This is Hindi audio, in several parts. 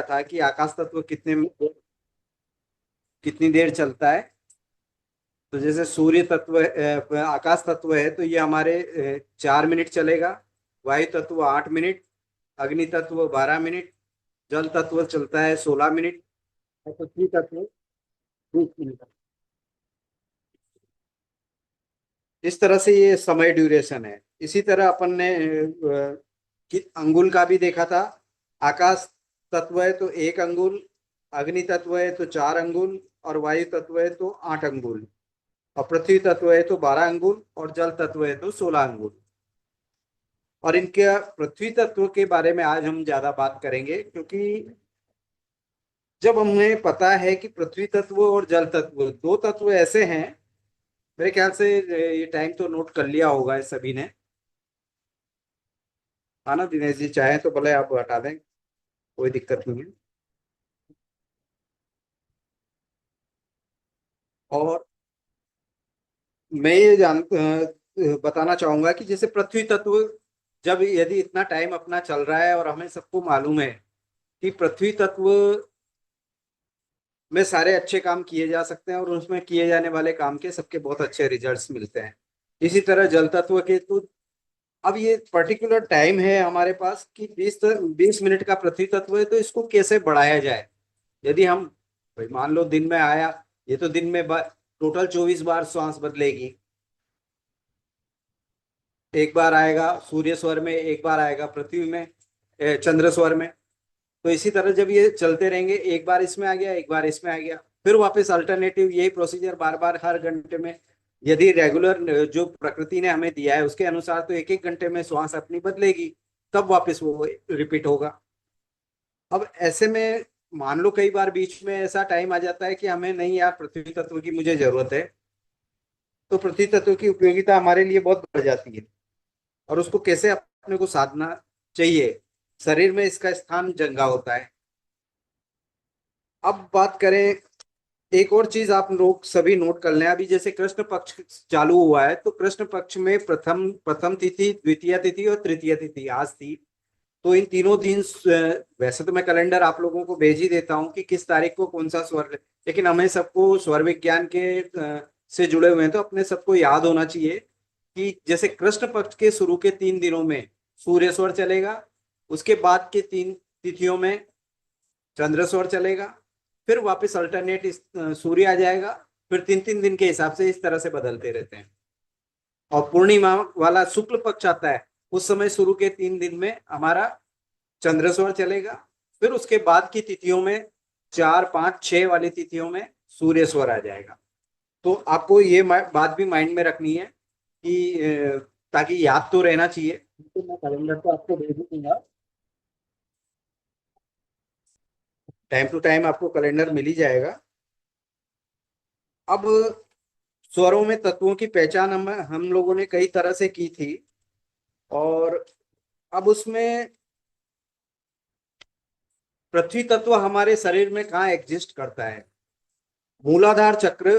था कि आकाश तत्व कितनी देर चलता है। तो जैसे सूर्य तत्व आकाश तत्व है तो ये हमारे 4 मिनट चलेगा। वायु तत्व 8 मिनट, अग्नि तत्व 12 मिनट, जल तत्व चलता है 16 मिनट, और पृथ्वी तत्व 20 मिनट। इस तरह से ये समय ड्यूरेशन है। इसी तरह अपन ने अंगुल का भी देखा था। आकाश तत्व है तो 1 अंगुल, अग्नि तत्व है तो 4 अंगुल, और वायु तत्व है तो 8 अंगुल, और पृथ्वी तत्व है तो 12 अंगुल, और जल तत्व है तो 16 अंगुल। और इनके पृथ्वी तत्व के बारे में आज हम ज्यादा बात करेंगे, क्योंकि जब हमें पता है कि पृथ्वी तत्व और जल तत्व दो तत्व ऐसे हैं। मेरे ख्याल से ये टाइम तो नोट कर लिया होगा इस सभी ने। हाँ ना दिनेश जी, चाहे तो भले आप हटा दें, कोई दिक्कत नहीं है। और मैं ये बताना चाहूंगा कि जैसे पृथ्वी तत्व, जब यदि इतना टाइम अपना चल रहा है और हमें सबको मालूम है कि पृथ्वी तत्व में सारे अच्छे काम किए जा सकते हैं और उसमें किए जाने वाले काम के सबके बहुत अच्छे रिजल्ट्स मिलते हैं। इसी तरह जल तत्व के तो अब ये पर्टिकुलर टाइम है हमारे पास कि 20 20 मिनट का पृथ्वी तत्व है, तो इसको कैसे बढ़ाया जाए। यदि हम भाई मान लो दिन में आया, ये तो दिन में टोटल 24 बार श्वास बदलेगी। एक बार आएगा सूर्य स्वर में, एक बार आएगा पृथ्वी में, चंद्र स्वर में। तो इसी तरह जब ये चलते रहेंगे, एक बार इसमें आ गया, एक बार इसमें आ गया, फिर वापस अल्टरनेटिव यही प्रोसीजर बार बार हर घंटे में। यदि रेगुलर जो प्रकृति ने हमें दिया है उसके अनुसार तो एक एक घंटे में श्वास अपनी बदलेगी, तब वापस वो रिपीट होगा। अब ऐसे में मान लो कई बार बीच में ऐसा टाइम आ जाता है कि हमें नहीं यार पृथ्वी तत्व की मुझे जरूरत है, तो पृथ्वी तत्व की उपयोगिता हमारे लिए बहुत बढ़ जाती है। और उसको कैसे अपने को साधना चाहिए, शरीर में इसका स्थान जंगा होता है। अब बात करें, एक और चीज आप लोग सभी नोट कर लें। अभी जैसे कृष्ण पक्ष चालू हुआ है, तो कृष्ण पक्ष में प्रथम प्रथम तिथि, द्वितीय तिथि और तृतीय तिथि आज थी। तो इन तीनों दिन वैसे तो मैं कैलेंडर आप लोगों को भेज ही देता हूँ कि किस तारीख को कौन सा स्वर, लेकिन हमें सबको स्वर विज्ञान के से जुड़े हुए हैं तो अपने सबको याद होना चाहिए कि जैसे कृष्ण पक्ष के शुरू के 3 दिनों में सूर्य स्वर चलेगा, उसके बाद के 3 तिथियों में चंद्र स्वर चलेगा, फिर वापस अल्टरनेट सूर्य आ जाएगा। फिर 3 3 दिन के हिसाब से इस तरह से बदलते रहते हैं। और पूर्णिमा वाला शुक्ल पक्ष आता है, उस समय शुरू के 3 दिन में हमारा चंद्र स्वर चलेगा। फिर उसके बाद की तिथियों में 4 5 6 वाली तिथियों में सूर्य स्वर आ जाएगा। तो आपको ये बात भी माइंड में रखनी है कि ताकि याद तो रहना चाहिए। तो मैं कैलेंडर तो आपको भेज दूंगा, टाइम टू टाइम आपको कैलेंडर मिल ही जाएगा। अब स्वरों में तत्वों की पहचान हम लोगों ने कई तरह से की थी। और अब उसमें पृथ्वी तत्व हमारे शरीर में कहाँ एग्जिस्ट करता है। मूलाधार चक्र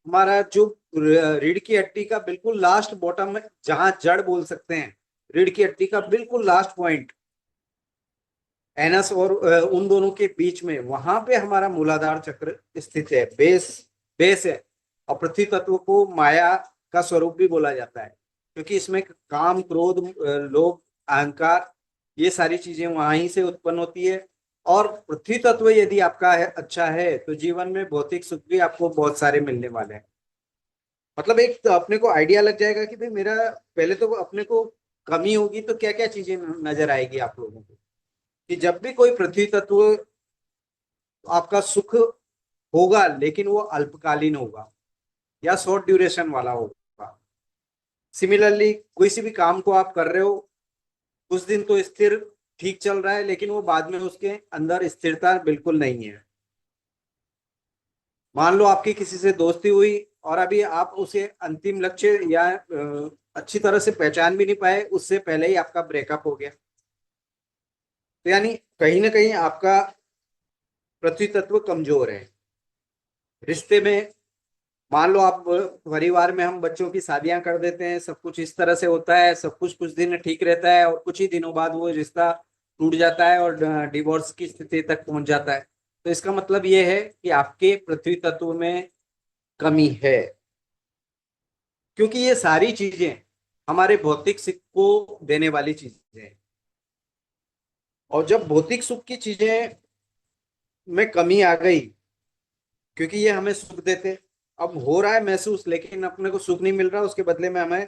हमारा जो रीढ़ की हड्डी का बिल्कुल लास्ट बॉटम में, जहां जड़ बोल सकते हैं, रीढ़ की हड्डी का बिल्कुल लास्ट पॉइंट, एनस और उन दोनों के बीच में, वहां पे हमारा मूलाधार चक्र स्थित है। बेस बेस है। और पृथ्वी तत्व को माया का स्वरूप भी बोला जाता है, क्योंकि इसमें काम क्रोध लोभ अहंकार ये सारी चीजें वहां ही से उत्पन्न होती है। और पृथ्वी तत्व यदि आपका है अच्छा है तो जीवन में भौतिक सुख भी आपको बहुत सारे मिलने वाले हैं। मतलब एक तो अपने को आइडिया लग जाएगा कि भाई मेरा, पहले तो अपने को कमी होगी तो क्या क्या चीजें नजर आएगी आप लोगों को, कि जब भी कोई पृथ्वी तत्व आपका सुख होगा लेकिन वो अल्पकालीन होगा या शॉर्ट ड्यूरेशन वाला होगा। सिमिलरली कोई सी भी काम को आप कर रहे हो, कुछ दिन तो स्थिर ठीक चल रहा है, लेकिन वो बाद में उसके अंदर स्थिरता बिल्कुल नहीं है। मान लो आपकी किसी से दोस्ती हुई और अभी आप उसे अंतिम लक्ष्य या अच्छी तरह से पहचान भी नहीं पाए, उससे पहले ही आपका ब्रेकअप हो गया। तो यानी कहीं ना कहीं आपका पृथ्वी तत्व कमजोर है रिश्ते में। मान लो आप परिवार में, हम बच्चों की शादियां कर देते हैं, सब कुछ इस तरह से होता है, सब कुछ कुछ दिन ठीक रहता है और कुछ ही दिनों बाद वो रिश्ता टूट जाता है और डिवोर्स की स्थिति तक पहुंच जाता है। तो इसका मतलब ये है कि आपके पृथ्वी तत्व में कमी है, क्योंकि ये सारी चीजें हमारे भौतिक सुख को देने वाली चीजें हैं। और जब भौतिक सुख की चीजें में कमी आ गई, क्योंकि ये हमें सुख देते, अब हो रहा है महसूस लेकिन अपने को सुख नहीं मिल रहा, उसके बदले में हमें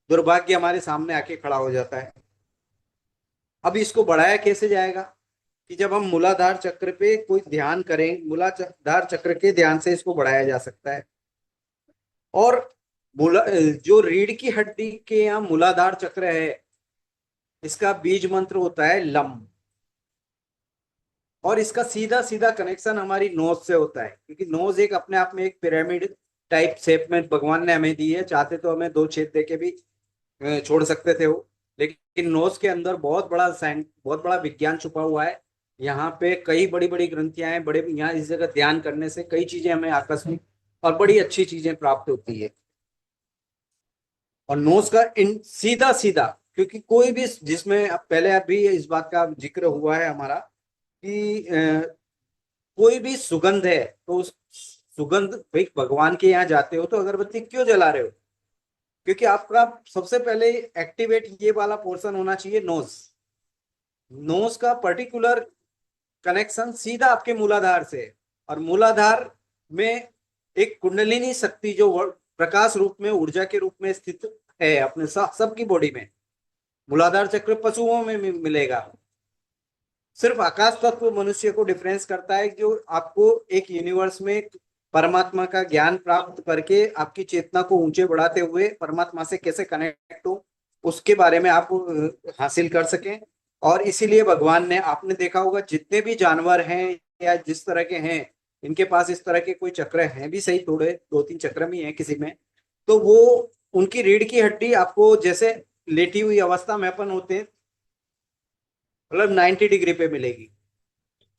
दुर्भाग्य हमारे सामने आके खड़ा हो जाता है। अब इसको बढ़ाया कैसे जाएगा? कि जब हम मूलाधार चक्र पे कोई ध्यान करें, मूलाधार चक्र के ध्यान से इसको बढ़ाया जा सकता है। और मूला जो रीढ़ की हड्डी के यहाँ मूलाधार चक्र है, इसका बीज मंत्र होता है लम। और इसका सीधा सीधा कनेक्शन हमारी नोज से होता है, क्योंकि नोज एक अपने आप में एक पिरामिड टाइप शेप में भगवान ने हमें दी है। चाहते तो हमें दो छेद देके भी छोड़ सकते थे वो, लेकिन नोज के अंदर बहुत बड़ा साइंस, बहुत बड़ा विज्ञान छुपा हुआ है। यहाँ पे कई बड़ी बड़ी ग्रंथियां हैं, बड़े यहाँ इस जगह ध्यान करने से कई चीजें हमें आकस्मिक और बड़ी अच्छी चीजें प्राप्त होती है। और नोज का इन सीधा सीधा, क्योंकि कोई भी जिसमें अब पहले अभी इस बात का जिक्र हुआ है हमारा कि कोई भी सुगंध है तो उस सुगंध, भाई भगवान के यहाँ जाते हो तो अगरबत्ती क्यों जला रहे हो? क्योंकि आपका सबसे पहले एक्टिवेट ये वाला पोर्शन होना चाहिए नोज। नोज का पर्टिकुलर कनेक्शन सीधा आपके मूलाधार से है। और मूलाधार में एक कुंडलिनी शक्ति जो प्रकाश रूप में, ऊर्जा के रूप में स्थित है अपने सबकी बॉडी में। मूलाधार चक्र पशुओं में मिलेगा। सिर्फ आकाश तत्व मनुष्य को डिफरेंस करता है, जो आपको एक यूनिवर्स में परमात्मा का ज्ञान प्राप्त करके आपकी चेतना को ऊंचे बढ़ाते हुए परमात्मा से कैसे कनेक्ट हो उसके बारे में आप हासिल कर सकें। और इसीलिए भगवान ने, आपने देखा होगा जितने भी जानवर हैं या जिस तरह के हैं, इनके पास इस तरह के कोई चक्र हैं भी सही, थोड़े दो तीन चक्र भी हैं किसी में, तो वो उनकी रीढ़ की हड्डी आपको जैसे लेटी हुई अवस्था में अपन होते हैं, मतलब 90 डिग्री पे मिलेगी।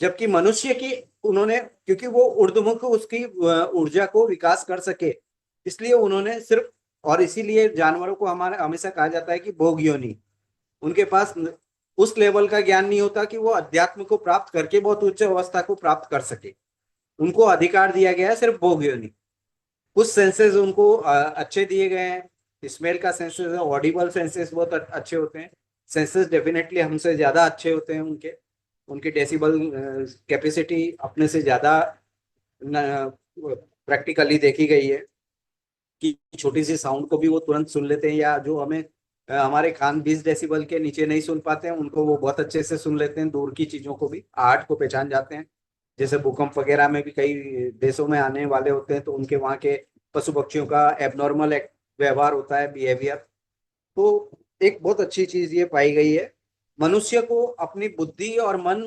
जबकि मनुष्य की उन्होंने, क्योंकि वो ऊर्ध्वमुख उसकी ऊर्जा को विकास कर सके, इसलिए उन्होंने सिर्फ, और इसीलिए जानवरों को हमारा हमेशा कहा जाता है कि भोग योनि, उनके पास उस लेवल का ज्ञान नहीं होता कि वो अध्यात्म को प्राप्त करके बहुत उच्च अवस्था को प्राप्त कर सके। उनको अधिकार दिया गया है सिर्फ भोग योनि। कुछ सेंसेस उनको अच्छे दिए गए हैं, स्मेल का सेंसेस, ऑडिबल सेंसेस बहुत अच्छे होते हैं। सेंसेस डेफिनेटली हमसे ज्यादा अच्छे होते हैं, उनके उनकी डेसिबल कैपेसिटी अपने से ज्यादा प्रैक्टिकली देखी गई है कि छोटी सी साउंड को भी वो तुरंत सुन लेते हैं, या जो हमें हमारे कान 20 डेसिबल के नीचे नहीं सुन पाते हैं उनको वो बहुत अच्छे से सुन लेते हैं। दूर की चीजों को भी, आर्ट को पहचान जाते हैं। जैसे भूकंप वगैरह में भी कई देशों में आने वाले होते हैं, तो उनके वहाँ के पशु पक्षियों का एबनॉर्मल व्यवहार होता है, बिहेवियर। तो एक बहुत अच्छी चीज ये पाई गई है, मनुष्य को अपनी बुद्धि और मन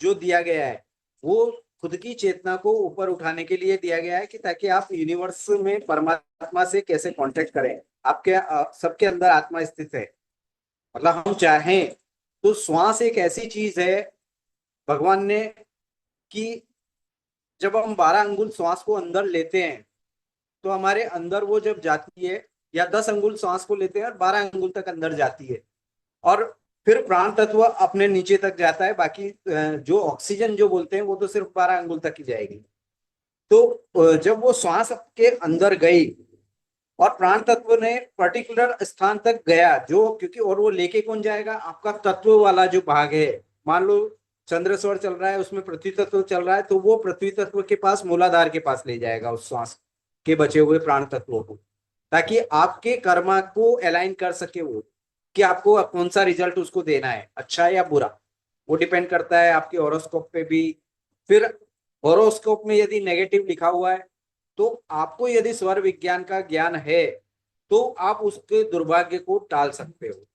जो दिया गया है वो खुद की चेतना को ऊपर उठाने के लिए दिया गया है, कि ताकि आप यूनिवर्स में परमात्मा से कैसे कांटेक्ट करें। आपके सबके अंदर आत्मा स्थित है। मतलब हम चाहें तो श्वास एक ऐसी चीज है भगवान ने, कि जब हम 12 अंगुल श्वास को अंदर लेते हैं तो हमारे अंदर वो जब जाती है, या 10 अंगुल श्वास को लेते हैं और 12 अंगुल तक अंदर जाती है, और फिर प्राण तत्व अपने नीचे तक जाता है। बाकी जो ऑक्सीजन जो बोलते हैं वो तो सिर्फ 12 अंगुल तक ही जाएगी। तो जब वो श्वास के अंदर गई और प्राण तत्व ने पर्टिकुलर स्थान तक गया, जो क्योंकि, और वो लेके कौन जाएगा? आपका तत्व वाला जो भाग है। मान लो चंद्रस्वर चल रहा है, उसमें पृथ्वी तत्व चल रहा है, तो वो पृथ्वी तत्व के पास, मूलाधार के पास ले जाएगा उस श्वास के बचे हुए प्राण तत्वों को, ताकि आपके कर्मा को अलाइन कर सके वो, कि आपको कौन सा रिजल्ट उसको देना है, अच्छा या बुरा। वो डिपेंड करता है आपके हॉरोस्कोप पे भी। फिर हॉरोस्कोप में यदि नेगेटिव लिखा हुआ है, तो आपको यदि स्वर विज्ञान का ज्ञान है तो आप उसके दुर्भाग्य को टाल सकते हो,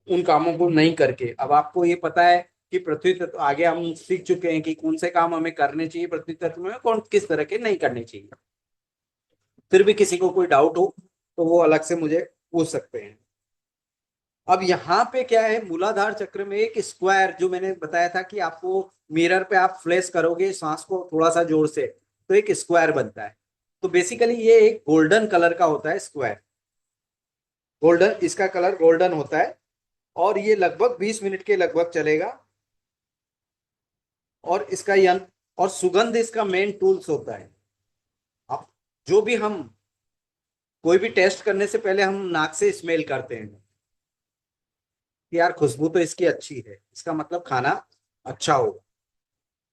उन कामों को नहीं करके। अब आपको ये पता है कि पृथ्वी तत्व, आगे हम सीख चुके हैं कि कौन से काम हमें करने चाहिए पृथ्वी तत्व में, कौन किस तरह के नहीं करने चाहिए। फिर भी किसी को कोई डाउट हो तो वो अलग से मुझे पूछ सकते हैं। अब यहाँ पे क्या है, मूलाधार चक्र में एक स्क्वायर, जो मैंने बताया था कि आपको मिरर पे आप फ्लैश करोगे सांस को थोड़ा सा जोर से, तो एक स्क्वायर बनता है। तो बेसिकली ये एक गोल्डन कलर का होता है स्क्वायर। गोल्डन, इसका कलर गोल्डन होता है। और ये लगभग 20 मिनट के लगभग चलेगा। और इसका यंत्र और सुगंध इसका मेन टूल्स होता है। अब जो भी हम कोई भी टेस्ट करने से पहले हम नाक से स्मेल करते हैं कि यार खुशबू तो इसकी अच्छी है, इसका मतलब खाना अच्छा होगा।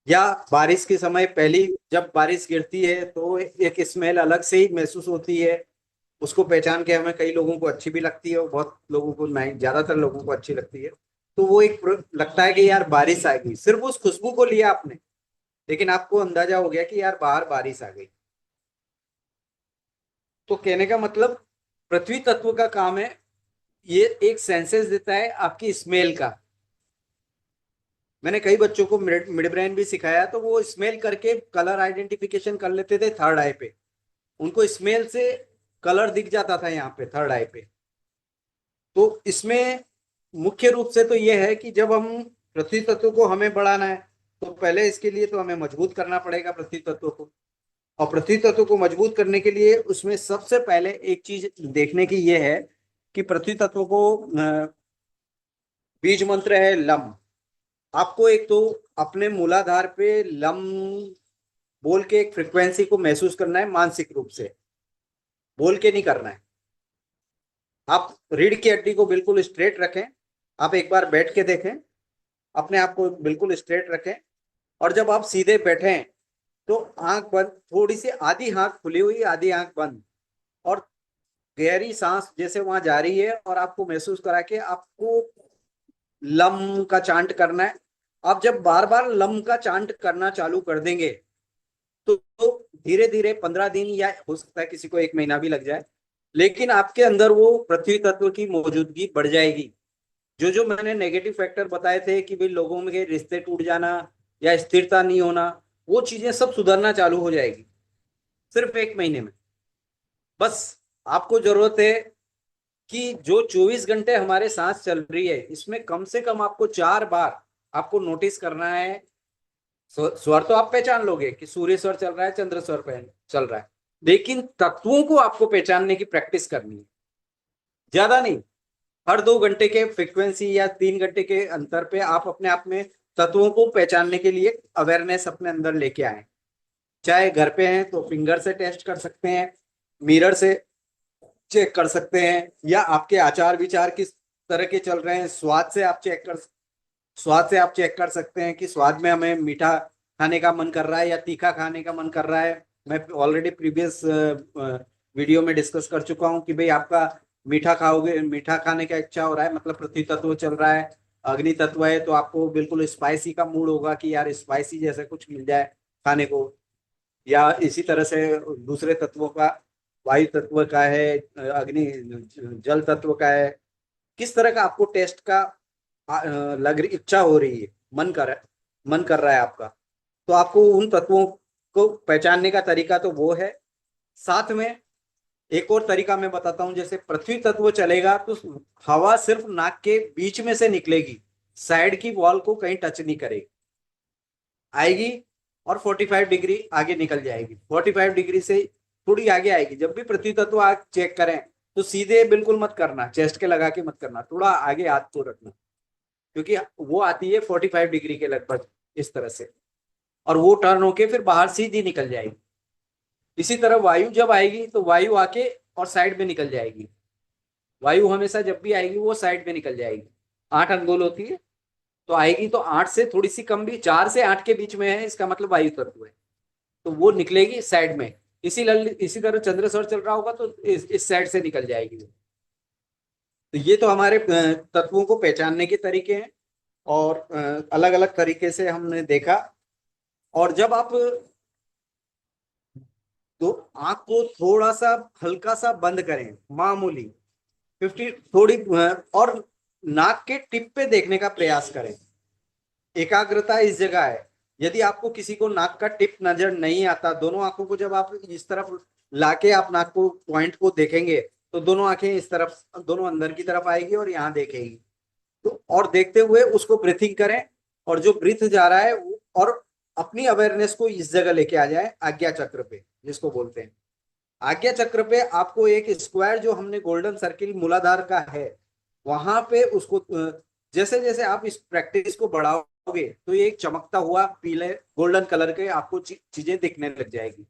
या बारिश के समय पहली जब बारिश गिरती है तो एक स्मेल अलग से ही महसूस होती है। उसको पहचान के हमें कई लोगों को अच्छी भी लगती है और बहुत लोगों को नहीं, ज्यादातर लोगों को अच्छी लगती है। तो वो एक लगता है कि यार बारिश आ गई, सिर्फ उस खुशबू को लिया आपने, लेकिन आपको अंदाजा हो गया कि यार बाहर बारिश आ गई। तो कहने का मतलब पृथ्वी तत्व का काम है, ये एक सेंसेस देता है आपकी स्मेल का। मैंने कई बच्चों को मिड ब्रेन भी सिखाया, तो वो स्मेल करके कलर आइडेंटिफिकेशन कर लेते थे थर्ड आई पे। उनको स्मेल से कलर दिख जाता था यहाँ पे थर्ड आई पे। तो इसमें मुख्य रूप से तो ये है कि जब हम पृथ्वी तत्व को हमें बढ़ाना है, तो पहले इसके लिए तो हमें मजबूत करना पड़ेगा पृथ्वी तत्व को। और पृथ्वी तत्व को मजबूत करने के लिए उसमें सबसे पहले एक चीज देखने की ये है कि पृथ्वी तत्व को बीज मंत्र है लम। आपको एक तो अपने मूलाधार पे लम बोल के एक फ्रिक्वेंसी को महसूस करना है, मानसिक रूप से बोल के नहीं करना है। आप रीढ़ की हड्डी को बिल्कुल स्ट्रेट रखें। आप एक बार बैठ के देखें, अपने आप को बिल्कुल स्ट्रेट रखें। और जब आप सीधे बैठे तो आंख बंद, थोड़ी सी आधी आंख खुली हुई आधी आंख बंद, और गहरी सांस जैसे वहां जा रही है और आपको महसूस करा के आपको लम का चांट करना है। आप जब बार बार लम का चांट करना चालू कर देंगे तो धीरे धीरे 15 दिन या हो सकता है किसी को 1 महीना भी लग जाए, लेकिन आपके अंदर वो पृथ्वी तत्व की मौजूदगी बढ़ जाएगी। जो जो मैंने नेगेटिव फैक्टर बताए थे कि भाई लोगों में के रिश्ते टूट जाना या स्थिरता नहीं होना, वो चीजें सब सुधरना चालू हो जाएगी सिर्फ 1 महीने में। बस आपको जरूरत है कि जो 24 घंटे हमारे सांस चल रही है, इसमें कम से कम आपको 4 बार आपको नोटिस करना है। स्वर तो आप पहचान लोगे कि सूर्य स्वर चल रहा है, चंद्र स्वर पे चल रहा है, लेकिन तत्वों को आपको पहचानने की प्रैक्टिस करनी है। ज्यादा नहीं, हर 2 घंटे के फ्रीक्वेंसी या 3 घंटे के अंतर पे आप अपने आप में तत्वों को पहचानने के लिए अवेयरनेस अपने अंदर लेके आए। चाहे घर पे हैं तो फिंगर से टेस्ट कर सकते हैं, मिरर से चेक कर सकते हैं, या आपके आचार विचार किस तरह के चल रहे हैं, स्वाद से आप चेक कर सकते हैं कि स्वाद में हमें मीठा खाने का मन कर रहा है या तीखा खाने का मन कर रहा है। मैं ऑलरेडी प्रीवियस वीडियो में डिस्कस कर चुका हूँ कि भाई आपका मीठा खाओगे, मीठा खाने का इच्छा हो रहा है मतलब पृथ्वी तत्व चल रहा है। अग्नि तत्व है तो आपको बिल्कुल स्पाइसी का मूड होगा कि यार स्पाइसी जैसे कुछ मिल जाए खाने को। या इसी तरह से दूसरे तत्वों का, वायु तत्व का है, अग्नि जल तत्व का है, किस तरह का आपको टेस्ट का लग रही इच्छा हो रही है, मन कर रहा है आपका। तो आपको उन तत्वों को पहचानने का तरीका तो वो है। साथ में एक और तरीका मैं बताता हूं, जैसे पृथ्वी तत्व चलेगा तो हवा सिर्फ नाक के बीच में से निकलेगी, साइड की वॉल को कहीं टच नहीं करेगी, आएगी और 45 डिग्री आगे निकल जाएगी। 45 डिग्री से थोड़ी आगे आएगी। जब भी पृथ्वी तत्व आग चेक करें तो सीधे बिल्कुल मत करना, चेस्ट के लगा के मत करना, थोड़ा आगे हाथ को रखना, क्योंकि वो आती है 45 डिग्री के लगभग इस तरह से, और वो टर्न होके फिर बाहर सीधी निकल जाएगी। इसी तरह वायु जब आएगी तो वायु आके और साइड में निकल जाएगी। वायु हमेशा जब भी आएगी वो साइड में निकल जाएगी। 8 अंगुल होती है तो आएगी तो 8 से थोड़ी सी कम भी, 4 से 8 के बीच में है, इसका मतलब वायु तत्व है, तो वो निकलेगी साइड में। इसी तरह चंद्र सौर चल रहा होगा तो इस साइड से निकल जाएगी। तो ये तो हमारे तत्वों को पहचानने के तरीके हैं, और अलग अलग तरीके से हमने देखा। और जब आप तो आंख को थोड़ा सा हल्का सा बंद करें, मामूली 50 थोड़ी, और नाक के टिप पे देखने का प्रयास करें। एकाग्रता इस जगह है। यदि आपको किसी को नाक का टिप नजर नहीं आता, दोनों आंखों को जब आप इस तरफ लाके आप नाक को पॉइंट को देखेंगे तो दोनों आंखें इस तरफ, दोनों अंदर की तरफ आएगी और यहाँ देखेगी। तो और देखते हुए उसको ब्रीथिंग करें, और जो ब्रीथ जा रहा है और अपनी अवेयरनेस को इस जगह लेके आ जाए, आज्ञा चक्र पे जिसको बोलते हैं। आज्ञा चक्र पे आपको एक स्क्वायर जो हमने गोल्डन सर्किल मूलाधार का है वहां पे उसको जैसे जैसे आप इस प्रैक्टिस को बढ़ाओगे तो ये एक चमकता हुआ पीले गोल्डन कलर के आपको चीजें दिखने लग जाएगी।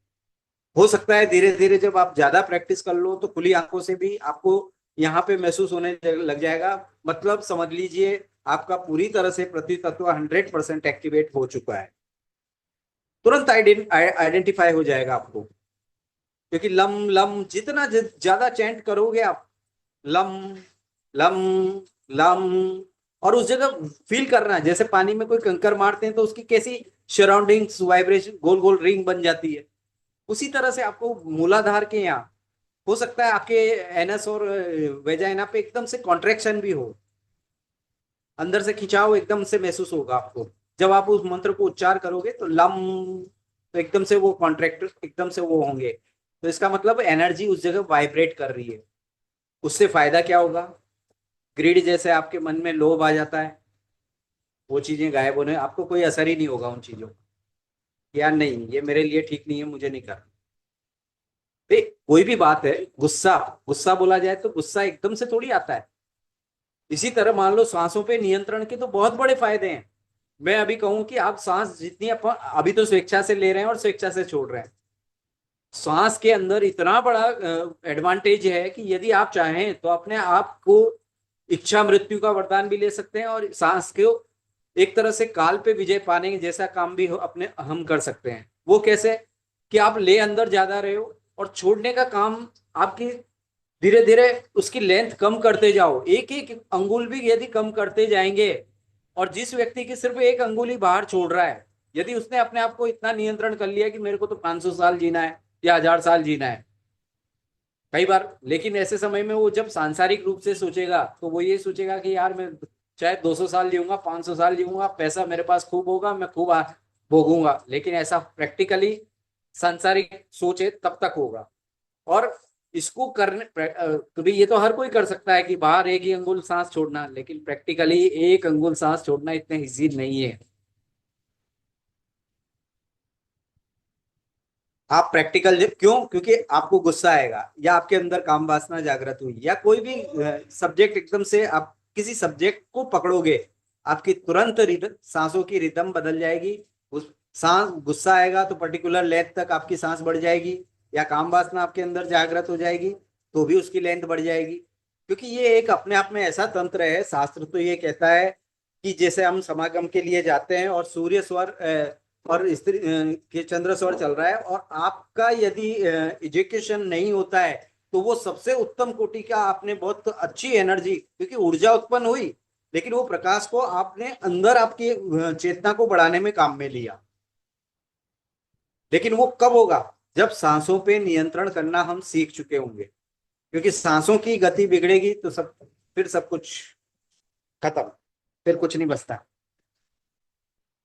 हो सकता है धीरे धीरे जब आप ज्यादा प्रैक्टिस कर लो तो खुली आंखों से भी आपको यहाँ पे महसूस होने लग जाएगा। मतलब समझ लीजिए आपका पूरी तरह से पृथ्वी तत्व 100% एक्टिवेट हो चुका है। तुरंत आइडेंटिफाई हो जाएगा आपको, क्योंकि लम लम जितना ज्यादा चैंट करोगे आप, लम लम लम, और उस जगह फील करना है जैसे पानी में कोई कंकर मारते हैं तो उसकी कैसी सराउंडिंग्स वाइब्रेशन गोल गोल रिंग बन जाती है। उसी तरह से आपको मूलाधार के यहाँ हो सकता है आपके एनस और वेजाइना पे एकदम से कॉन्ट्रेक्शन भी हो, अंदर से खिंचाव एकदम से महसूस होगा आपको। जब आप उस मंत्र को उच्चार करोगे तो लम, तो एकदम से वो कॉन्ट्रैक्ट एकदम से वो होंगे। तो इसका मतलब एनर्जी उस जगह वाइब्रेट कर रही है। उससे फायदा क्या होगा? ग्रीड जैसे आपके मन में लोभ आ जाता है, वो चीजें गायब होने, आपको कोई असर ही नहीं होगा उन चीजों का। यार नहीं, ये मेरे लिए ठीक नहीं है, मुझे नहीं करना। कोई भी बात है, गुस्सा गुस्सा बोला जाए तो गुस्सा एकदम से थोड़ी आता है। इसी तरह मान लो सांसों पे नियंत्रण के तो बहुत बड़े फायदे हैं। मैं अभी कहूं कि आप सांस जितनी अपन अभी तो स्वेच्छा से ले रहे हैं और स्वेच्छा से छोड़ रहे हैं, सांस के अंदर इतना बड़ा एडवांटेज है कि यदि आप चाहें तो अपने आप को इच्छा मृत्यु का वरदान भी ले सकते हैं, और सांस को एक तरह से काल पे विजय पाने जैसा काम भी अपने हम कर सकते हैं। वो कैसे? कि आप ले अंदर ज्यादा रहे हो और छोड़ने का काम आपकी धीरे धीरे उसकी लेंथ कम करते जाओ, एक एक अंगुल भी यदि कम करते जाएंगे। और जिस व्यक्ति की सिर्फ एक अंगुल ही बाहर छोड़ रहा है, यदि उसने अपने आप को इतना नियंत्रण कर लिया कि मेरे को तो 500 साल जीना है या 1000 साल जीना है कई बार, लेकिन ऐसे समय में वो जब सांसारिक रूप से सोचेगा तो वो ये सोचेगा कि यार मैं चाहे 200 साल जीऊंगा, 500 साल जीऊंगा, पैसा मेरे पास खूब होगा, मैं खूब भोगूंगा, लेकिन ऐसा प्रैक्टिकली सांसारिक सोचे तब तक होगा। और इसको करने कभी ये तो हर कोई कर सकता है कि बाहर एक ही अंगुल सांस छोड़ना, लेकिन प्रैक्टिकली एक अंगुल सांस छोड़ना इतने इजी नहीं है। आप प्रैक्टिकल क्यों? क्योंकि आपको गुस्सा आएगा या आपके अंदर काम वासना जागृत हुई या कोई भी सब्जेक्ट एकदम से आप किसी सब्जेक्ट को पकड़ोगे, आपकी तुरंत सांसों की रिदम बदल जाएगी। उस सांस गुस्सा आएगा तो पर्टिकुलर लेंथ तक आपकी सांस बढ़ जाएगी, या काम वासना आपके अंदर जागृत हो जाएगी तो भी उसकी लेंथ बढ़ जाएगी। क्योंकि ये एक अपने आप में ऐसा तंत्र है, शास्त्र तो ये कहता है कि जैसे हम समागम के लिए जाते हैं और सूर्य स्वर और स्त्री के चंद्र स्वर चल रहा है, और आपका यदि एजुकेशन नहीं होता है तो वो सबसे उत्तम कोटि का आपने बहुत अच्छी एनर्जी, क्योंकि ऊर्जा उत्पन्न हुई, लेकिन वो प्रकाश को आपने अंदर आपकी चेतना को बढ़ाने में काम में लिया। लेकिन वो कब होगा? जब सांसों पे नियंत्रण करना हम सीख चुके होंगे। क्योंकि सांसों की गति बिगड़ेगी तो फिर सब कुछ खत्म, फिर कुछ नहीं बचता।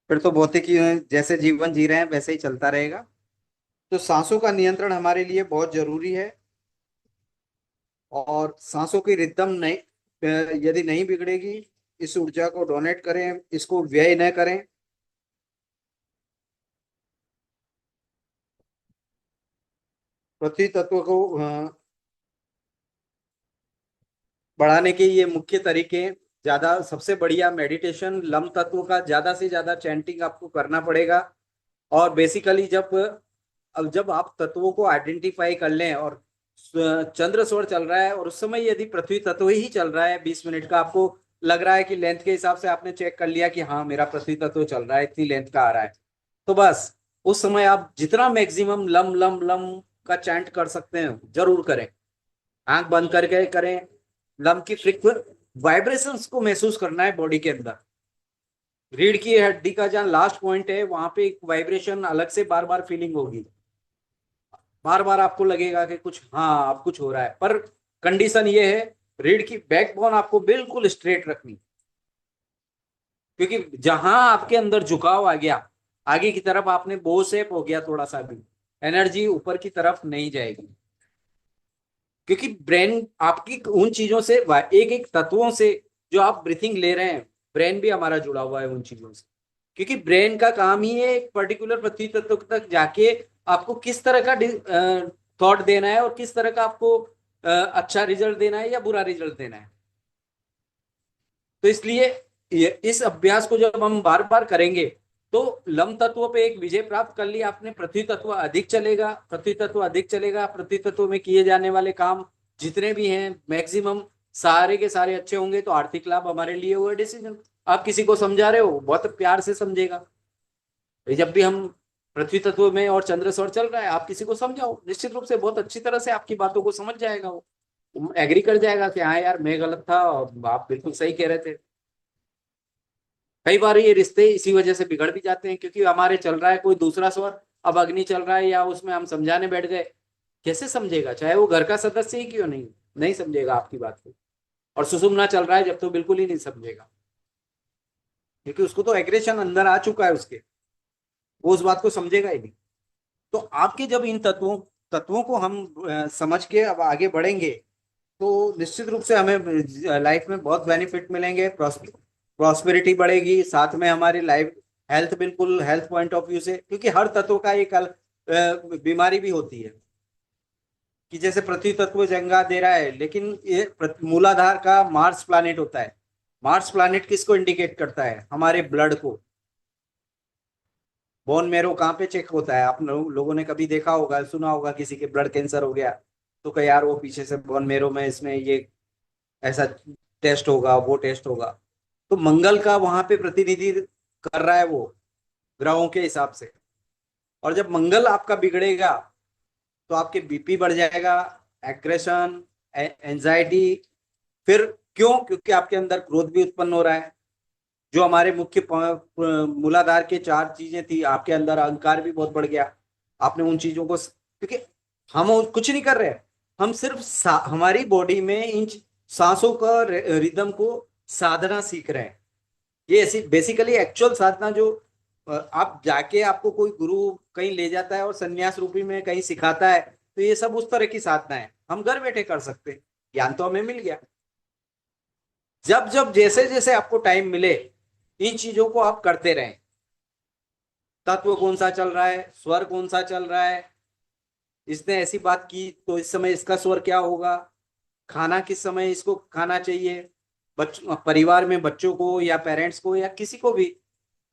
फिर तो भौतिक जैसे जीवन जी रहे हैं वैसे ही चलता रहेगा। तो सांसों का नियंत्रण हमारे लिए बहुत जरूरी है। और सांसों की रिदम नहीं यदि नहीं बिगड़ेगी, इस ऊर्जा को डोनेट करें, इसको व्यय न करें। पृथ्वी तत्व को बढ़ाने के ये मुख्य तरीके, ज्यादा सबसे बढ़िया मेडिटेशन, लम तत्व का ज्यादा से ज्यादा चैंटिंग आपको करना पड़ेगा। और बेसिकली जब आप तत्वों को आइडेंटिफाई कर लें और चंद्र स्वर चल रहा है और उस समय यदि पृथ्वी तत्व ही चल रहा है 20 मिनट का, आपको लग रहा है कि लेंथ के हिसाब से आपने चेक कर लिया कि हाँ मेरा पृथ्वी तत्व चल रहा है, इतनी लेंथ का आ रहा है, तो बस उस समय आप जितना मैक्सिमम लम लम लम का चैंट कर सकते हैं जरूर करें। आंख बंद करके करें। लम की फ्रिक्वेंट वाइब्रेशंस को महसूस करना है बॉडी के अंदर। रीढ़ की हड्डी का जहाँ लास्ट पॉइंट है वहां पे एक वाइब्रेशन अलग से बार बार फीलिंग होगी, बार बार आपको लगेगा कि कुछ, हाँ अब कुछ हो रहा है। पर कंडीशन ये है, रीढ़ की बैकबोन आपको बिल्कुल स्ट्रेट रखनी, क्योंकि जहां आपके अंदर झुकाव आ गया आगे की तरफ, आपने बो शेप हो गया थोड़ा सा भी, एनर्जी ऊपर की तरफ नहीं जाएगी। क्योंकि ब्रेन आपकी उन चीजों से एक एक तत्वों से जो आप ब्रीथिंग ले रहे हैं, ब्रेन भी हमारा जुड़ा हुआ है उन चीजों से। क्योंकि ब्रेन का काम ही है एक पर्टिकुलर पृथ्वी तत्व तक जाके आपको किस तरह का थॉट देना है और किस तरह का आपको अच्छा रिजल्ट देना है या बुरा रिजल्ट देना है। तो इसलिए इस अभ्यास को जब हम बार बार करेंगे तो लम तत्व पे एक विजय प्राप्त कर लिया आपने, पृथ्वी तत्व अधिक चलेगा, पृथ्वी तत्व अधिक चलेगा, पृथ्वी तत्व में किए जाने वाले काम जितने भी हैं मैक्सिमम सारे के सारे अच्छे होंगे, तो आर्थिक लाभ हमारे लिए हुआ डिसीजन। आप किसी को समझा रहे हो बहुत प्यार से समझेगा। जब भी हम पृथ्वी तत्व में और चंद्र सौर चल रहा है, आप किसी को समझाओ निश्चित रूप से बहुत अच्छी तरह से आपकी बातों को समझ जाएगा, वो एग्री कर जाएगा कि हाँ यार मैं गलत था और आप बिल्कुल सही कह रहे थे। कई बार ये रिश्ते इसी वजह से बिगड़ भी जाते हैं, क्योंकि हमारे चल रहा है कोई दूसरा स्वर, अब अग्नि चल रहा है या उसमें हम समझाने बैठ गए, कैसे समझेगा, चाहे वो घर का सदस्य ही क्यों नहीं, नहीं समझेगा आपकी बात को। और सुषुम्ना चल रहा है जब, तो बिल्कुल ही नहीं समझेगा, क्योंकि उसको तो एग्रेशन अंदर आ चुका है उसके, वो उस बात को समझेगा ही नहीं। तो आपके जब इन तत्वों तत्वों को हम समझ के अब आगे बढ़ेंगे, तो निश्चित रूप से हमें लाइफ में बहुत बेनिफिट मिलेंगे, प्रॉस्पेरिटी बढ़ेगी, साथ में हमारी लाइफ हेल्थ, बिल्कुल हेल्थ पॉइंट ऑफ व्यू से, क्योंकि हर तत्व का एक बीमारी भी होती है, कि जैसे पृथ्वी तत्व जंगा दे रहा है, लेकिन ये मूलाधार का मार्स प्लैनेट होता है। मार्स प्लैनेट किसको इंडिकेट करता है, हमारे ब्लड को। बोन मेरो कहाँ पे चेक होता है, आप लोगों ने कभी देखा होगा, सुना होगा किसी के ब्लड कैंसर हो गया, तो कहीं यार वो पीछे से बोन मेरो में इसमें ये ऐसा टेस्ट होगा, वो टेस्ट होगा। तो मंगल का वहां पे प्रतिनिधि कर रहा है वो, ग्रहों के हिसाब से। और जब मंगल आपका बिगड़ेगा तो आपके बीपी बढ़ जाएगा, एग्रेशन, एंजाइटी। फिर क्यों, क्योंकि आपके अंदर क्रोध भी उत्पन्न हो रहा है। जो हमारे मुख्य मूलाधार के चार चीजें थी, आपके अंदर अहंकार भी बहुत बढ़ गया। आपने उन चीजों को, क्योंकि हम कुछ नहीं कर रहे, हम सिर्फ हमारी बॉडी में इन सांसों का रिदम को साधना सीख रहे हैं। ये ऐसी बेसिकली एक्चुअल साधना जो आप जाके आपको कोई गुरु कहीं ले जाता है और संन्यास रूपी में कहीं सिखाता है, तो ये सब उस तरह की साधना है, हम घर बैठे कर सकते हैं, ज्ञान तो हमें मिल गया। जब जब जैसे जैसे आपको टाइम मिले इन चीजों को आप करते रहें। तत्व कौन सा चल रहा है, स्वर कौन सा चल रहा है, इसने ऐसी बात की तो इस समय इसका स्वर क्या होगा, खाना किस समय इसको खाना चाहिए, परिवार में बच्चों को या पेरेंट्स को या किसी को भी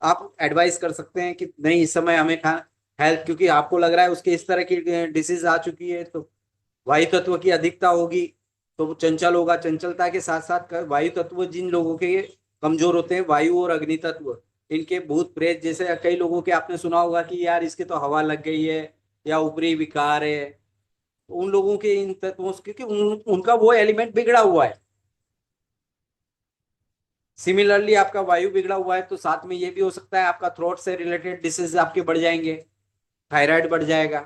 आप एडवाइस कर सकते हैं कि नहीं इस समय हमें हेल्थ, क्योंकि आपको लग रहा है उसके इस तरह की डिसीज आ चुकी है, तो वायु तत्व की अधिकता होगी तो वो चंचल होगा। चंचलता के साथ साथ वायु तत्व जिन लोगों के कमजोर होते हैं, वायु और अग्नि तत्व, इनके भूत प्रेत, जैसे कई लोगों के आपने सुना होगा कि यार इसके तो हवा लग गई है या ऊपरी विकार है, उन लोगों के इन तत्वों से, क्योंकि उनका वो एलिमेंट बिगड़ा हुआ है। सिमिलरली आपका वायु बिगड़ा हुआ है तो साथ में ये भी हो सकता है आपका थ्रोट से रिलेटेड डिसीज आपके बढ़ जाएंगे, थायराइड बढ़ जाएगा।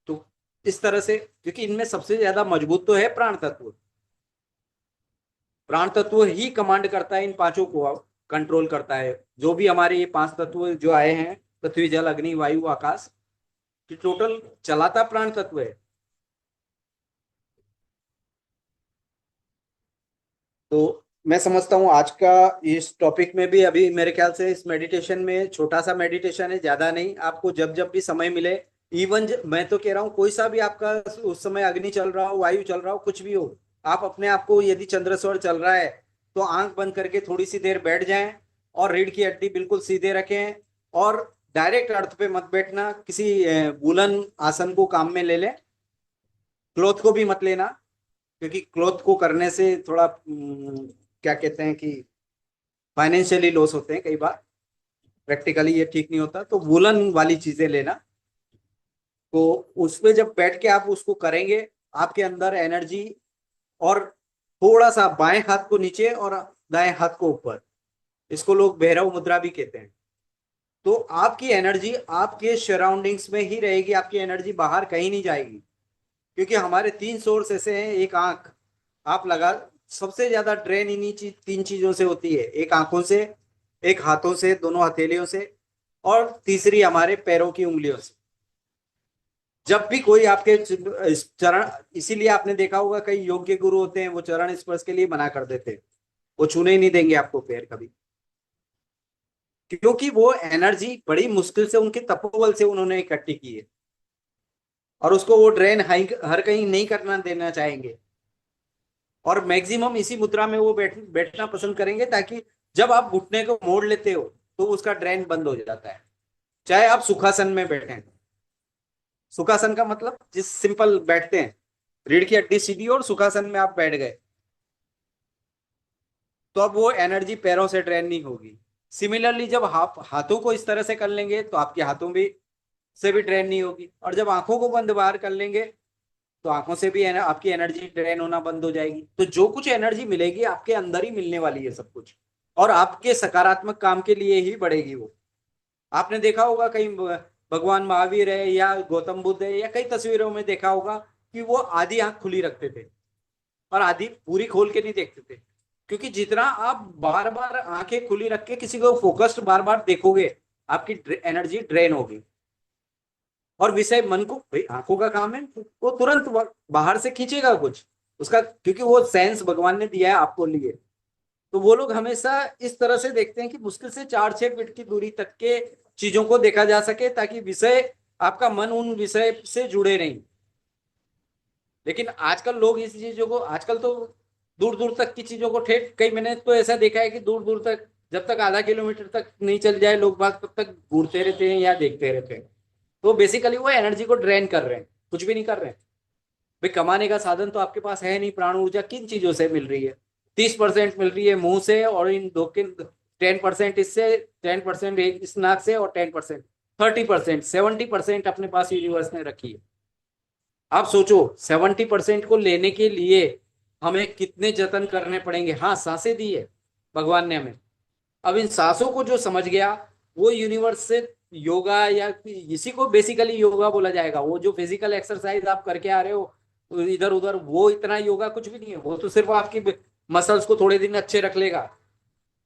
तो इस तरह से, क्योंकि इनमें सबसे ज्यादा मजबूत तो है प्राण तत्व, प्राण तत्व ही कमांड करता है, इन पांचों को कंट्रोल करता है। जो भी हमारे ये पांच तत्व जो आए हैं, पृथ्वी जल अग्नि वायु आकाश, कि टोटल चलाता प्राण तत्व है। तो मैं समझता हूँ आज का इस टॉपिक में भी, अभी मेरे ख्याल से इस मेडिटेशन में छोटा सा मेडिटेशन है, ज्यादा नहीं, आपको जब जब भी समय मिले, इवन मैं तो कह रहा हूँ कोई सा भी आपका उस समय अग्नि चल रहा हो, वायु चल रहा हो, कुछ भी हो, आप अपने आप को, यदि चंद्रस्वर चल रहा है तो आंख बंद करके थोड़ी सी देर बैठ जाएं और रीढ़ की हड्डी बिल्कुल सीधे रखें, और डायरेक्ट अर्थ पे मत बैठना, किसी वुलन आसन को काम में ले लें। क्लोथ को भी मत लेना, क्योंकि क्लोथ को करने से थोड़ा क्या कहते हैं कि फाइनेंशियली लॉस होते हैं कई बार, प्रैक्टिकली ये ठीक नहीं होता, तो वुलन वाली चीजें लेना। तो उसमें जब बैठ के आप उसको करेंगे, आपके अंदर एनर्जी, और थोड़ा सा बाएं हाथ को नीचे और दाएं हाथ को ऊपर, इसको लोग भैरव मुद्रा भी कहते हैं। तो आपकी एनर्जी आपके सराउंडिंग्स में ही रहेगी, आपकी एनर्जी बाहर कहीं नहीं जाएगी, क्योंकि हमारे तीन सोर्स ऐसे हैं। एक आंख, आप लगा, सबसे ज्यादा ड्रेन इन्हीं तीन चीजों से होती है, एक आंखों से, एक हाथों से, दोनों हथेलियों से, और तीसरी हमारे पैरों की उंगलियों से। जब भी कोई आपके चरण, इसीलिए आपने देखा होगा कई योग के गुरु होते हैं, वो चरण स्पर्श के लिए मना कर देते हैं, वो छूने ही नहीं देंगे आपको पैर कभी, क्योंकि वो एनर्जी बड़ी मुश्किल से उनके तपोबल से उन्होंने इकट्ठी की है, और उसको वो ड्रेन हर कहीं नहीं करना देना चाहेंगे। और मैक्सिमम इसी मुद्रा में वो बैठना पसंद करेंगे, ताकि जब आप घुटने को मोड़ लेते हो तो उसका ड्रेन बंद हो जाता है। चाहे आप सुखासन में बैठें, सुखासन का मतलब जिस सिंपल बैठते हैं, रीढ़ की हड्डी सीधी और सुखासन में आप बैठ गए, तो अब वो एनर्जी पैरों से ड्रेन नहीं होगी। सिमिलरली जब आप हाथों को इस तरह से कर लेंगे तो आपके हाथों भी से भी ड्रेन नहीं होगी, और जब आंखों को बंद बाहर कर लेंगे तो आंखों से भी आपकी एनर्जी ड्रेन होना बंद हो जाएगी। तो जो कुछ एनर्जी मिलेगी आपके अंदर ही मिलने वाली है सब कुछ, और आपके सकारात्मक काम के लिए ही बढ़ेगी वो। आपने देखा होगा कहीं भगवान महावीर है या गौतम बुद्ध है, या कई तस्वीरों में देखा होगा कि वो आधी आंख खुली रखते थे और आधी पूरी खोल के नहीं देखते थे। क्योंकि जितना आप बार बार आंखें खुली रख के किसी को फोकस्ड बार बार देखोगे, आपकी एनर्जी ड्रेन होगी। और विषय मन को, भाई आंखों का काम है, वो तुरंत बाहर से खींचेगा कुछ उसका, क्योंकि वो सेंस भगवान ने दिया है आपको लिए। तो वो लोग हमेशा इस तरह से देखते हैं कि मुश्किल से 4-6 फीट की दूरी तक के चीजों को देखा जा सके, ताकि विषय, आपका मन उन विषय से जुड़े नहीं। लेकिन आजकल लोग इस चीजों को, आजकल तो दूर दूर तक की चीजों को ठेठ, कई मैंने तो ऐसा देखा है कि दूर दूर तक, जब तक आधा किलोमीटर तक नहीं चल जाए लोग बाग, तब तक घूरते रहते हैं या देखते रहते हैं। तो बेसिकली वो एनर्जी को ड्रेन कर रहे हैं, कुछ भी नहीं कर रहे हैं। भाई कमाने का साधन तो आपके पास है नहीं, प्राण ऊर्जा किन चीजों से मिल रही है? 30% मिल रही है मुंह से, और इन दो के 10% इससे, 10% इस नाक से, और 10%, 30%, 70% अपने पास यूनिवर्स ने रखी है। आप सोचो 70% को लेने के लिए हमें कितने जतन करने पड़ेंगे। हाँ, सांसें दी है भगवान ने हमें, अब इन सांसों को जो समझ गया वो यूनिवर्स से योगा, या इसी को बेसिकली योगा बोला जाएगा। वो जो फिजिकल एक्सरसाइज आप करके आ रहे हो इधर उधर, वो इतना योगा कुछ भी नहीं है। वो तो सिर्फ आपकी मसल्स को थोड़े दिन अच्छे रख लेगा,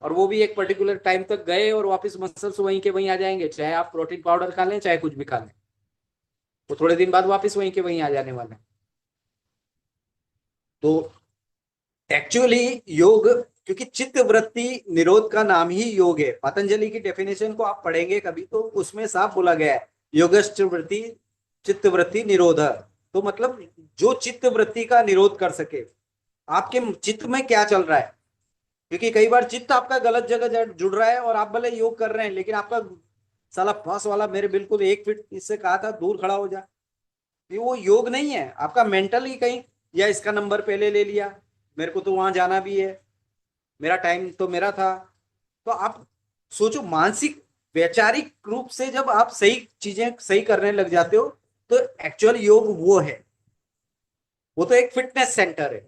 और वो भी एक पर्टिकुलर टाइम तक गए और वापस मसल्स वहीं के वहीं आ जाएंगे, चाहे आप प्रोटीन पाउडर खा लें चाहे कुछ भी खा लें, वो थोड़े दिन बाद वापस वहीं के वहीं आ जाने वाले हैं। तो एक्चुअली योग, क्योंकि चित्त वृत्ति निरोध का नाम ही योग है। पतंजलि की डेफिनेशन को आप पढ़ेंगे कभी तो उसमें साफ बोला गया है, योगश्च वृत्ति चित्त वृत्ति निरोध। तो मतलब जो चित्त वृत्ति का निरोध कर सके, आपके चित्त में क्या चल रहा है। क्योंकि कई बार चित्त आपका गलत जगह जुड़ रहा है, और आप भले योग कर रहे हैं लेकिन आपका साला पास वाला मेरे बिल्कुल 1 फीट इससे कहा था दूर खड़ा हो जा, ये वो योग नहीं है। आपका मेंटल ही कहीं, या इसका नंबर पहले ले लिया, मेरे को तो वहां जाना भी है, मेरा टाइम तो मेरा था। तो आप सोचो, मानसिक वैचारिक रूप से जब आप सही चीजें सही करने लग जाते हो, तो एक्चुअल योग वो है। वो तो एक फिटनेस सेंटर है,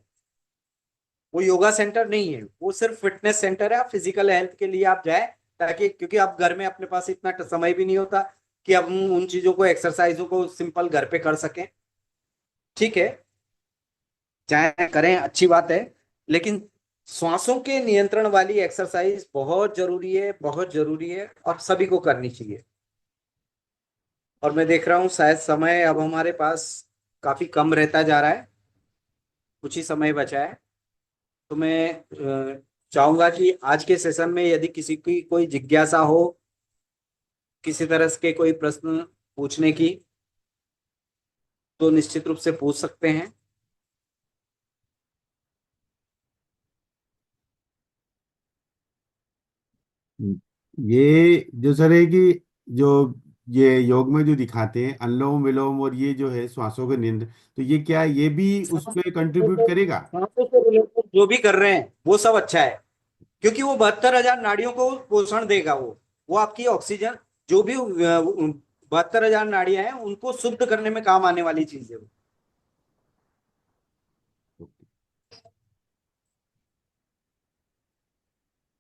वो योगा सेंटर नहीं है, वो सिर्फ फिटनेस सेंटर है। आप फिजिकल हेल्थ के लिए आप जाए, ताकि, क्योंकि आप घर में अपने पास इतना समय भी नहीं होता कि हम उन चीजों को, एक्सरसाइजों को सिंपल घर पे कर सकें। ठीक है, चाहे करें अच्छी बात है, लेकिन श्वासों के नियंत्रण वाली एक्सरसाइज बहुत जरूरी है, बहुत जरूरी है, और सभी को करनी चाहिए। और मैं देख रहा हूँ शायद समय अब हमारे पास काफी कम रहता जा रहा है, कुछ ही समय बचा है। तो मैं चाहूंगा कि आज के सेशन में यदि किसी की कोई जिज्ञासा हो, किसी तरह के कोई प्रश्न पूछने की, तो निश्चित रूप से पूछ सकते हैं। ये जो सर है कि जो ये योग में जो दिखाते हैं अनुलोम विलोम और ये जो है श्वासों के नियंत्रण, तो ये क्या ये भी उसमें कंट्रीब्यूट करेगा? सांसों से रिलेटेड जो भी कर रहे हैं वो सब अच्छा है, क्योंकि वो 72,000 नाड़ियों को पोषण देगा। वो आपकी ऑक्सीजन, जो भी 72,000 नाड़ियां हैं उनको शुद्ध करने में काम आने वाली चीज है वो।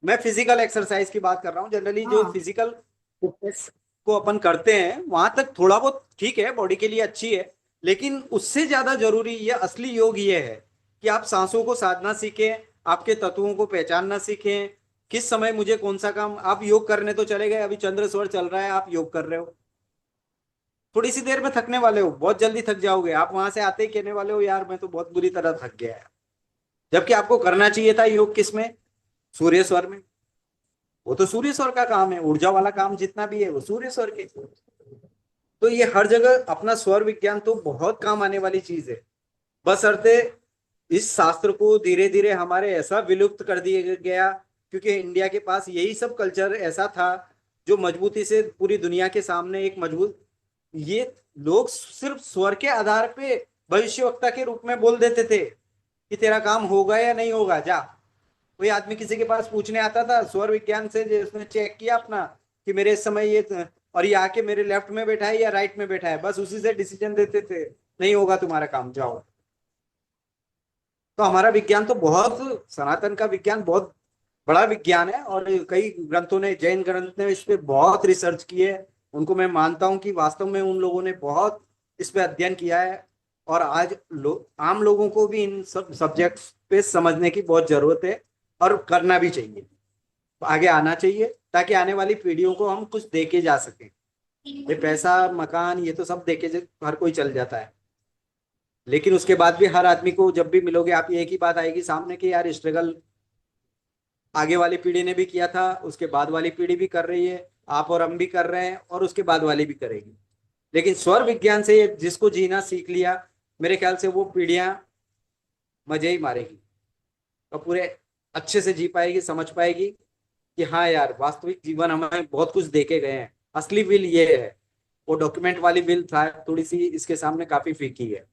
मैं फिजिकल एक्सरसाइज की बात कर रहा हूँ। जनरली जो हाँ। फिजिकल फिटनेस को अपन करते हैं वहां तक थोड़ा बहुत ठीक है, बॉडी के लिए अच्छी है। लेकिन उससे ज्यादा जरूरी ये असली योग ये है कि आप सांसों को साधना सीखें, आपके तत्वों को पहचानना सीखें, किस समय मुझे कौन सा काम। आप योग करने तो चले गए, अभी चंद्र स्वर चल रहा है, आप योग कर रहे हो, थोड़ी सी देर में थकने वाले हो, बहुत जल्दी थक जाओगे। आप वहां से आते ही कहने वाले हो यार मैं तो बहुत बुरी तरह थक गया है। जबकि आपको करना चाहिए था योग किस में? सूर्य स्वर में। वो तो सूर्य स्वर का काम है, ऊर्जा वाला काम जितना भी है वो सूर्य स्वर के। तो ये हर जगह अपना स्वर विज्ञान तो बहुत काम आने वाली चीज है, बशर्ते इस शास्त्र को धीरे धीरे हमारे ऐसा विलुप्त कर दिया गया, क्योंकि इंडिया के पास यही सब कल्चर ऐसा था जो मजबूती से पूरी दुनिया के सामने एक मजबूत, ये लोग सिर्फ स्वर के आधार पे भविष्यवक्ता के रूप में बोल देते थे कि तेरा काम होगा या नहीं होगा, जा। कोई आदमी किसी के पास पूछने आता था स्वर विज्ञान से, उसने चेक किया अपना कि मेरे इस समय ये, और ये आके मेरे लेफ्ट में बैठा है या राइट में बैठा है, बस उसी से डिसीजन देते थे, नहीं होगा तुम्हारा काम, जाओ। तो हमारा विज्ञान तो बहुत, सनातन का विज्ञान बहुत बड़ा विज्ञान है, और कई ग्रंथों ने, जैन ग्रंथ ने इस पे बहुत रिसर्च की है। उनको मैं मानता हूं कि वास्तव में उन लोगों ने बहुत इस पे अध्ययन किया है। और आज आम लोगों को भी इन सब सब्जेक्ट्स पे समझने की बहुत जरूरत है, और करना भी चाहिए, आगे आना चाहिए, ताकि आने वाली पीढ़ियों को हम कुछ दे के जा सकें। ये पैसा मकान ये तो सब दे के हर कोई चल जाता है, लेकिन उसके बाद भी हर आदमी को जब भी मिलोगे आप, एक ही बात आएगी सामने कि यार स्ट्रगल आगे वाली पीढ़ी ने भी किया था, उसके बाद वाली पीढ़ी भी कर रही है, आप और हम भी कर रहे हैं, और उसके बाद वाली भी करेगी। लेकिन स्वर विज्ञान से जिसको जीना सीख लिया, मेरे ख्याल से वो पीढ़ियां मजे ही मारेगी, और पूरे अच्छे से जी पाएगी, समझ पाएगी कि हाँ यार, वास्तविक जीवन हमें बहुत कुछ देके गए हैं, असली विल ये है। वो डॉक्यूमेंट वाली विल था थोड़ी सी इसके सामने काफी फीकी है।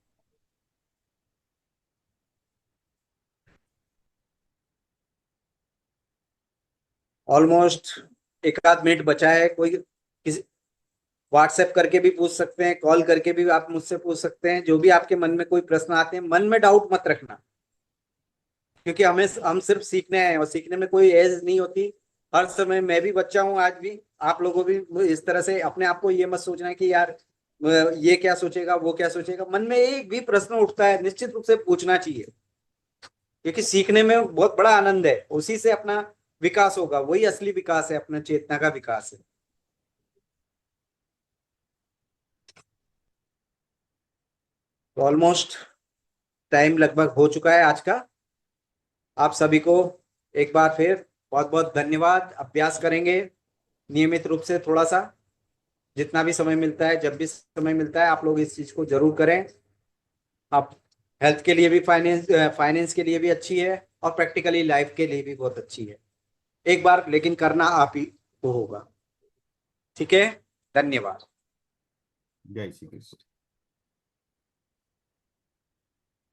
ऑलमोस्ट एक आध मिनट बचा है। कोई किसी व्हाट्सएप करके भी पूछ सकते हैं, कॉल करके भी आप मुझसे पूछ सकते हैं, जो भी आपके मन में कोई प्रश्न आते हैं, मन में डाउट मत रखना, क्योंकि हम सिर्फ सीखने आए हैं, और सीखने में कोई एज नहीं होती। हर समय मैं भी बच्चा हूँ आज भी, आप लोगों भी इस तरह से अपने आप को ये मत सोचना है कि यार ये क्या सोचेगा, वो क्या सोचेगा। मन में एक भी प्रश्न उठता है, निश्चित रूप से पूछना चाहिए, क्योंकि सीखने में बहुत बड़ा आनंद है, उसी से अपना विकास होगा, वही असली विकास है, अपना चेतना का विकास है। तो ऑलमोस्ट टाइम लगभग हो चुका है आज का। आप सभी को एक बार फिर बहुत बहुत धन्यवाद। अभ्यास करेंगे नियमित रूप से, थोड़ा सा जितना भी समय मिलता है, जब भी समय मिलता है, आप लोग इस चीज को जरूर करें। आप हेल्थ के लिए भी, फाइनेंस के लिए भी अच्छी है, और प्रैक्टिकली लाइफ के लिए भी बहुत अच्छी है। एक बार लेकिन करना आप ही को होगा। ठीक है, धन्यवाद। जय श्री कृष्ण।